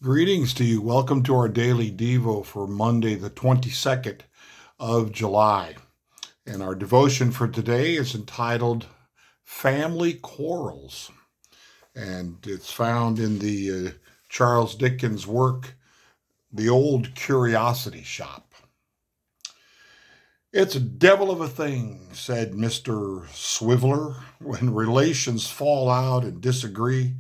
Greetings to you. Welcome to our daily Devo for Monday, the 22nd of July. And our devotion for today is entitled Family Quarrels. And it's found in the Charles Dickens work, The Old Curiosity Shop. "It's a devil of a thing," said Mr. Swiveller, "when relations fall out and disagree.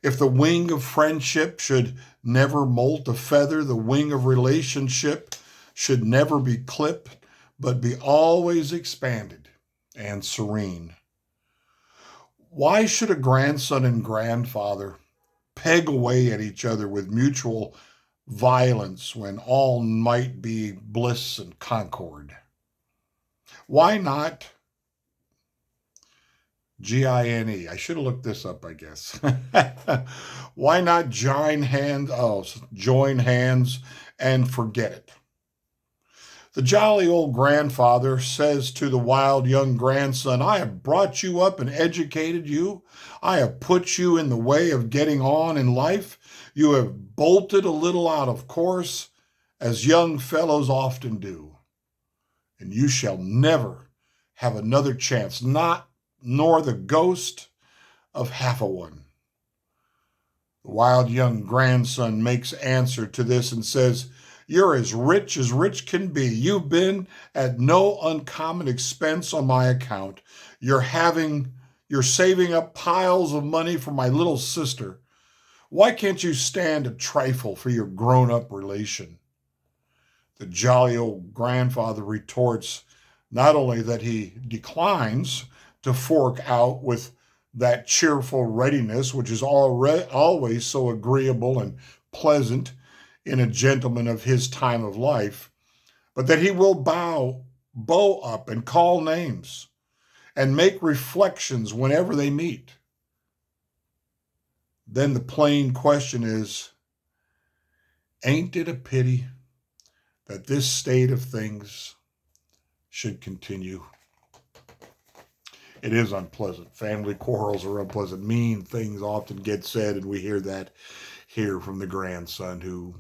If the wing of friendship should never molt a feather, the wing of relationship should never be clipped, but be always expanded and serene. Why should a grandson and grandfather peg away at each other with mutual violence when all might be bliss and concord? Why not Gine? I should have looked this up, I guess. Why not join hands and forget it? The jolly old grandfather says to the wild young grandson, I have brought you up and educated you. I have put you in the way of getting on in life. You have bolted a little out of course, as young fellows often do. And you shall never have another chance, nor the ghost of half a one. The wild young grandson makes answer to this and says, You're as rich can be. You've been at no uncommon expense on my account. You're saving up piles of money for my little sister. Why can't you stand a trifle for your grown-up relation? The jolly old grandfather retorts, not only that he declines to fork out with that cheerful readiness, which is always so agreeable and pleasant in a gentleman of his time of life, but that he will bow up and call names and make reflections whenever they meet. Then the plain question is, ain't it a pity that this state of things should continue? It is unpleasant. Family quarrels are unpleasant. Mean things often get said, and we hear that here from the grandson, who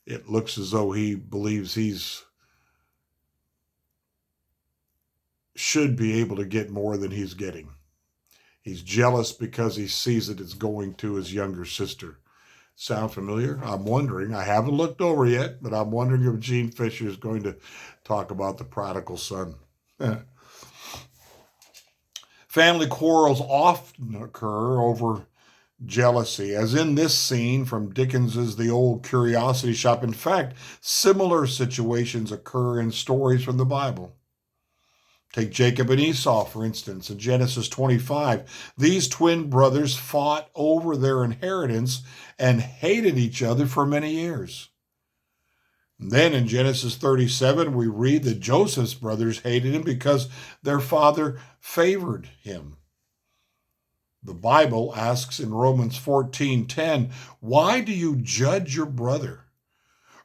it looks as though he believes should be able to get more than he's getting. He's jealous because he sees that it's going to his younger sister. Sound familiar? I'm wondering, I haven't looked over yet, but I'm wondering if Gene Fisher is going to talk about the prodigal son. Family quarrels often occur over jealousy, as in this scene from Dickens's The Old Curiosity Shop. In fact, similar situations occur in stories from the Bible. Take Jacob and Esau, for instance, in Genesis 25. These twin brothers fought over their inheritance and hated each other for many years. And then in Genesis 37, we read that Joseph's brothers hated him because their father favored him. The Bible asks in Romans 14:10, why do you judge your brother?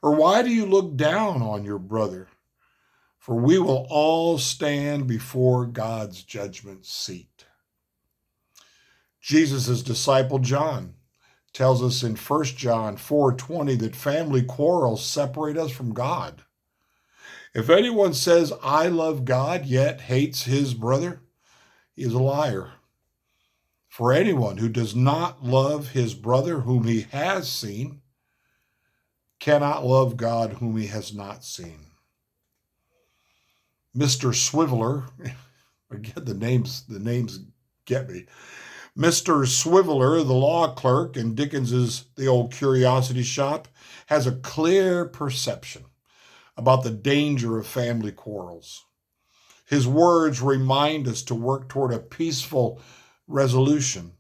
Or why do you look down on your brother? For we will all stand before God's judgment seat. Jesus' disciple John tells us in 1 John 4:20 that family quarrels separate us from God. If anyone says, I love God, yet hates his brother, he is a liar. For anyone who does not love his brother whom he has seen cannot love God whom he has not seen. Mr. Swiveller, again, the names get me. Mr. Swiveller, the law clerk in Dickens's The Old Curiosity Shop, has a clear perception about the danger of family quarrels. His words remind us to work toward a peaceful resolution.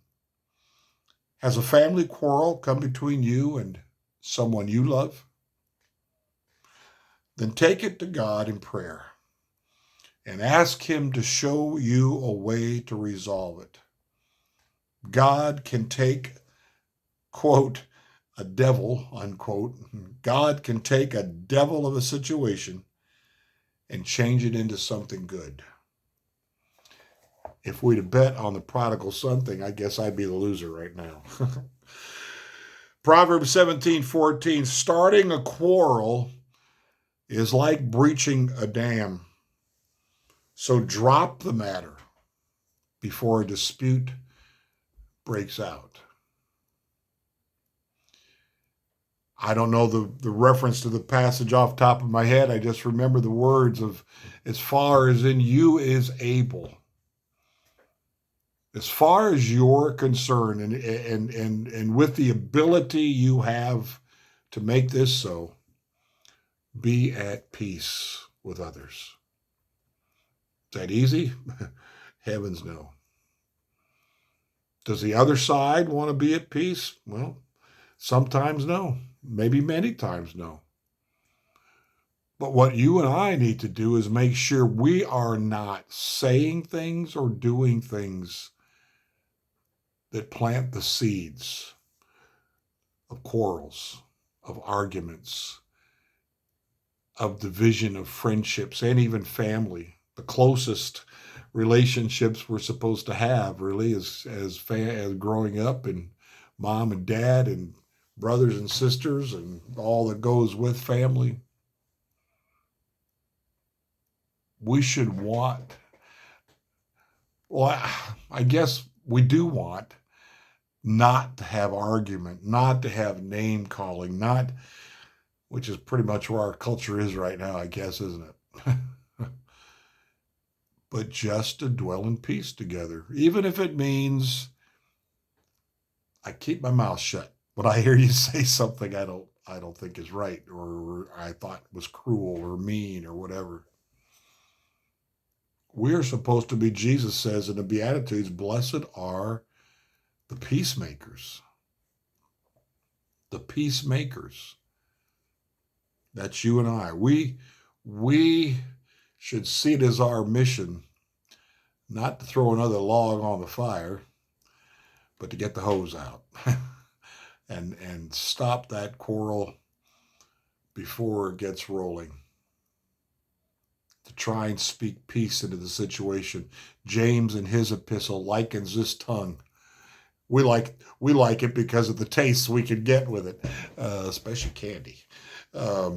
Has a family quarrel come between you and someone you love? Then take it to God in prayer and ask him to show you a way to resolve it. God can take, quote, a devil, unquote. God can take a devil of a situation and change it into something good. If we'd have bet on the prodigal son thing, I guess I'd be the loser right now. Proverbs 17:14, starting a quarrel is like breaching a dam. So drop the matter before a dispute breaks out. I don't know the reference to the passage off the top of my head. I just remember the words of, as far as in you is able. As far as you're concerned, and with the ability you have to make this so, be at peace with others. Is that easy? Heavens no. Does the other side want to be at peace? Well, sometimes no. Maybe many times no. But what you and I need to do is make sure we are not saying things or doing things that plant the seeds of quarrels, of arguments, of division, of friendships, and even family. The closest relationships we're supposed to have, really, as growing up, and mom and dad and brothers and sisters and all that goes with family. We should want, well, I guess we do want not to have argument, not to have name calling, not, which is pretty much where our culture is right now, I guess, isn't it? But just to dwell in peace together, even if it means I keep my mouth shut when I hear you say something I don't think is right, or I thought was cruel or mean or whatever. We're supposed to be, Jesus says in the Beatitudes, blessed are the peacemakers. The peacemakers. That's you and I. We should see it as our mission not to throw another log on the fire, but to get the hose out and stop that quarrel before it gets rolling. To try and speak peace into the situation. James in his epistle likens this tongue. We like it because of the taste we can get with it, especially candy. But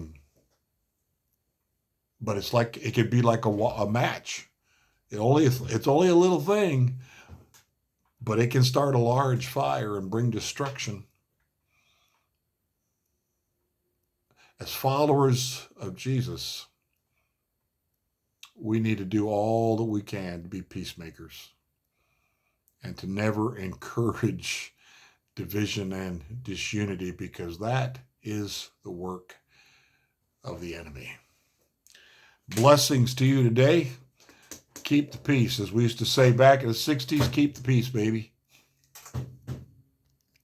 it's like, it could be like a match. It's only a little thing, but it can start a large fire and bring destruction. As followers of Jesus, we need to do all that we can to be peacemakers and to never encourage division and disunity, because that is the work of the enemy. Blessings to you today. Keep the peace. As we used to say back in the 60s, keep the peace, baby.